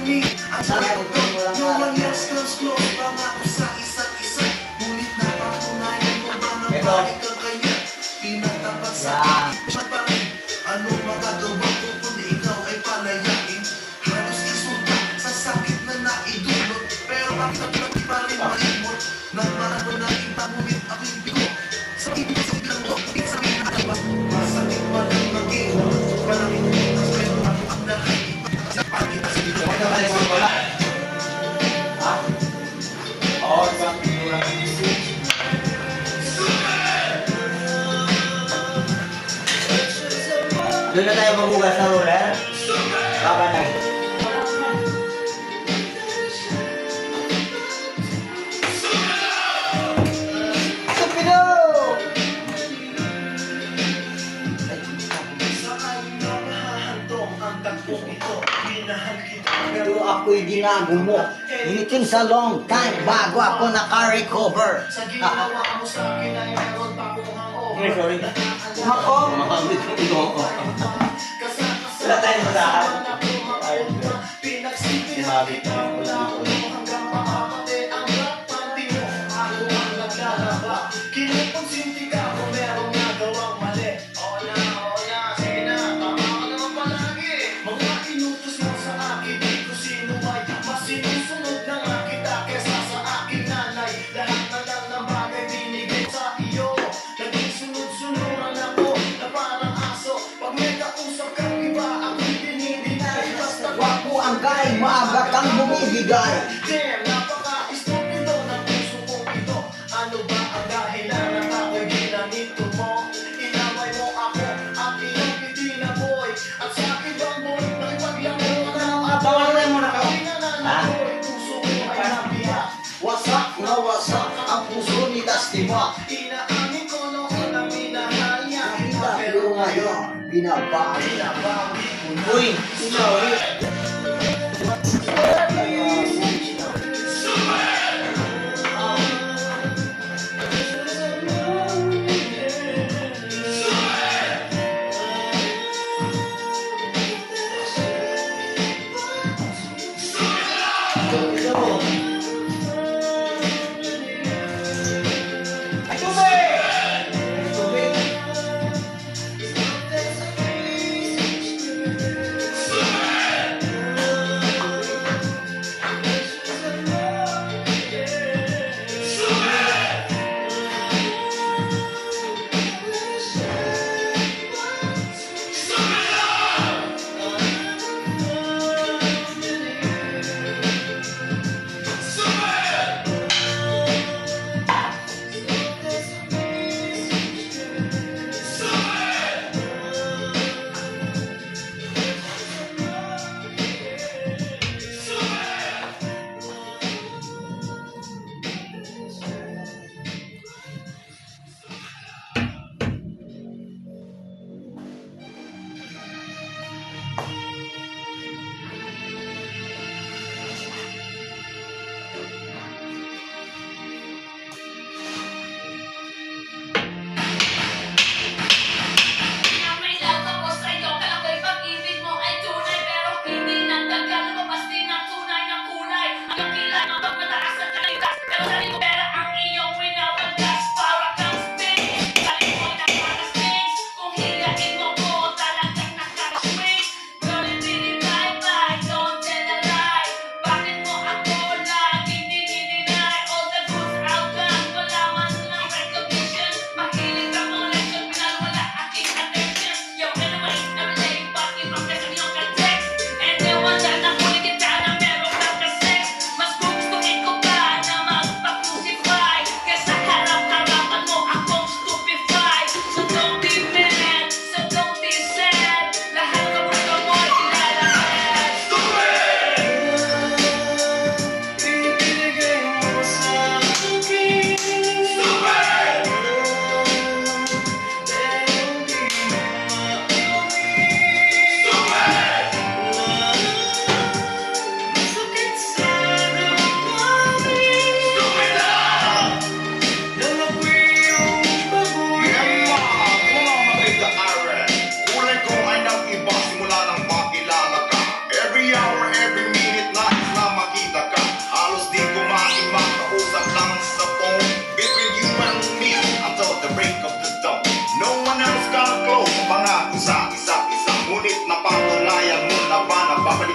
Sana ito, no one else comes close. Pangako sa isa't isa. Ngunit napatunayan mo ba na balik ka kanya? Pinatapat sa akin pa rin. Anong magagawa ko kung ikaw ay palayain? Halos isulta sa sakit na naidulot. Pero bakit ang pa rin malimot? Nagmarano na iba ngunit aking bigo. Sa ibig lang ko, di sabihin na iba. Masakit pa lang mag-iwa. Maraming bukas pero ako ang nakaiba. Sa pagkita sa ito. Oo, isang pinura ng isip. Doon na tayo magugas na roller. Baka na. Stupido! Pero ako'y ginago mo. Initin sa long time bago ako naka-recover. Sorry. Ako? Wala tayong masahan. Sinabi ko. Kinukonsinti ka kung merong nagawang mali. Oo na, sige na, tama ka naman palagi. Mga inutos mo sa akin, di ko sinumay. Mas sinusunod na nga kita kesa sa aking nanay. Lahat na lang ng bagay binigay sa iyo. Naging sunod-sunuran ako na parang aso. Pag may kausap kang iba, ako'y dinidinay. Basta Wapo ang kay, maaga kang bumibigay. damn, napaka-istupido ng puso kong ito. Ano ba ang dahilan ng ako'y ginanito mo? Inaway mo ako at iyong itinaboy. At sa ibang boy, nakipaglaro ka ng Bawal na mo na ka. Ha? Puso ko ay nabiyak. Wasak na wasak ang puso ni Dastima. Inaamin ko noon na minahal niya. Pero ngayon, binabawi. Binabawi ko na. Uy, sorry.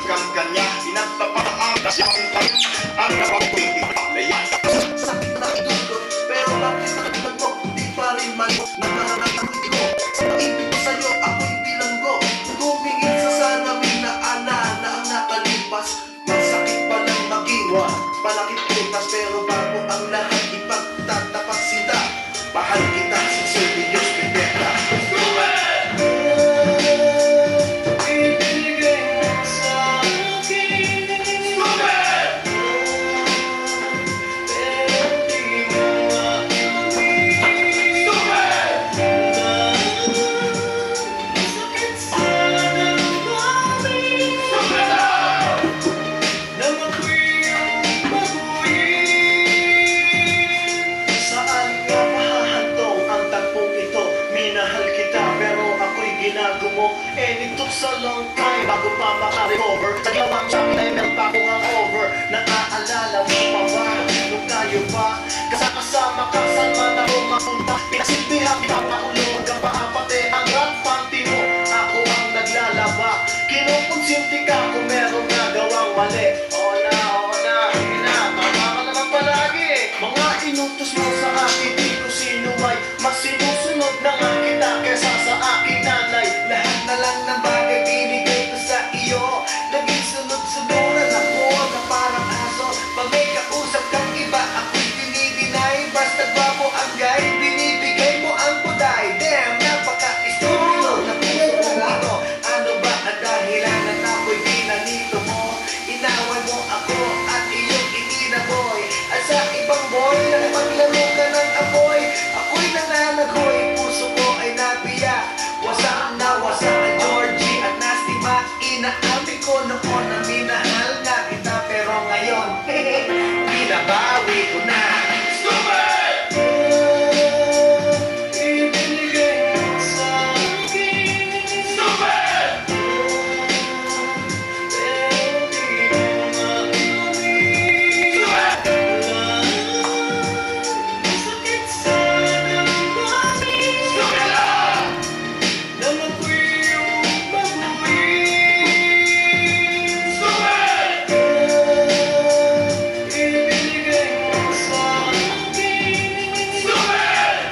kang kanya. Pinagtapat ang kasyang ang napapagpili. Sakit na idulot, pero bakit nakalimutan mo? Di pa rin malos na nakakalimutan ko. Sa pag-ibig ko sa'yo, ako'y bilanggo. Tumingin sa salamin na ana na ang nakalipas. Masakit palang maging palakit putas, pero bago ang lahat ipagtatapat sinta. Mahal kita, sincerely, Diyos Pipeta. And it took so long time bago pa makarecover. Sa gawang siyang level pa kung hangover. Naaalala mo pa ba? Nung tayo pa kasama ka, saan man ako mapunta. Pinasilbihan kita paulog ang paapate. Ang rat panty mo, ako ang naglalaba. Kinukonsinti ka kung meron nagawang mali. Oo na, sige na, tama ka naman palagi. Mga inutos mo sa akin, di ko sinumay. Mas sinusunod na nga kita kesa sa aking nanay. Lahat na lang ng bagay binigay ko sa iyo. Naging sunod-sunuran ako na parang aso. Pag may kausap kang iba, ako'y dinidinay. Basta gwapo ang guy, binibigay mo ang buday. Damn, napaka-estúpido na puso kong ito. Ano ba ang dahilan at ako'y ginanito mo? Inawan mo ako at iyong itinaboy. At sa ibang boy, nakapaglaro ka ng apoy. Ako'y nananagoy, puso ko ay nabiyak. Wasak na wasak na Georgie at Nasty Mac. Inaamin ko noon na minahal nga kita, pero ngayon, binabawi ko na. Stupid! Ibinigay mo sa akin. Stupid! Pero di mo makinig. Masakit sa damdamin. Stupid lang! Naman ko yung babuyin. Stupid! Ibinigay mo sa akin. Stupid!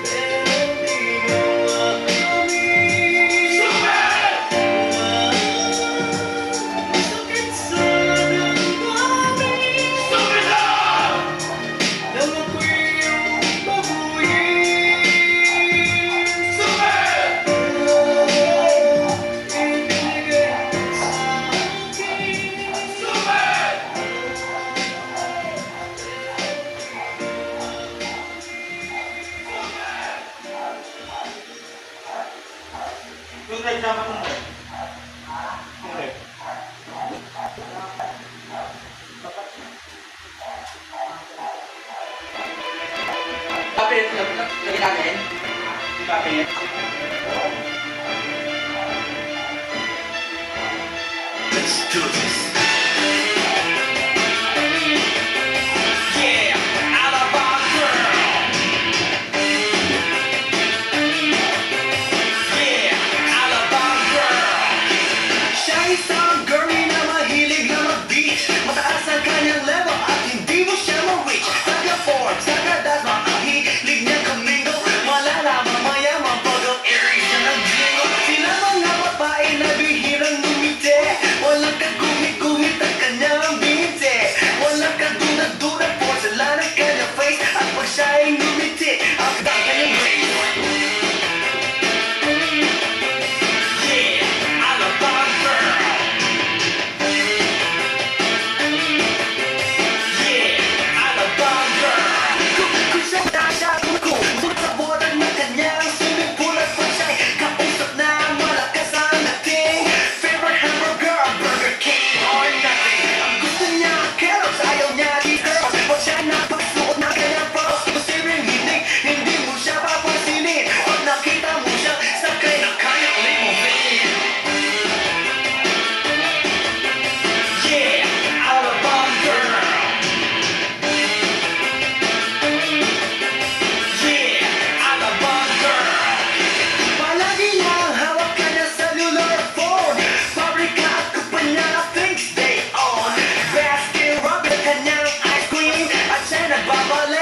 Pero di mo makamit. Stupid! Masakit sa damdamin. Stupid lang! Naman ko yung babuyin. Stupid! Ibinigay mo sa akin. Stupid! Yung nagsama ko mo. Okay. Kapit, lagi natin. Bakit? Let's do this. Yeah, Alabama girl. Yeah, Alabama girl. Siya isang girlie na mahilig na mag-beach. Mataas ang kanyang level at hindi mo siya ma-reach. Saka Forbes, saka das, mahilig niya kamingo. Malalaman mayaman pag ang Aries na nag-jingo. Sila mga babae na bihirang ngumiti. Walang kagumiko nagbabalik.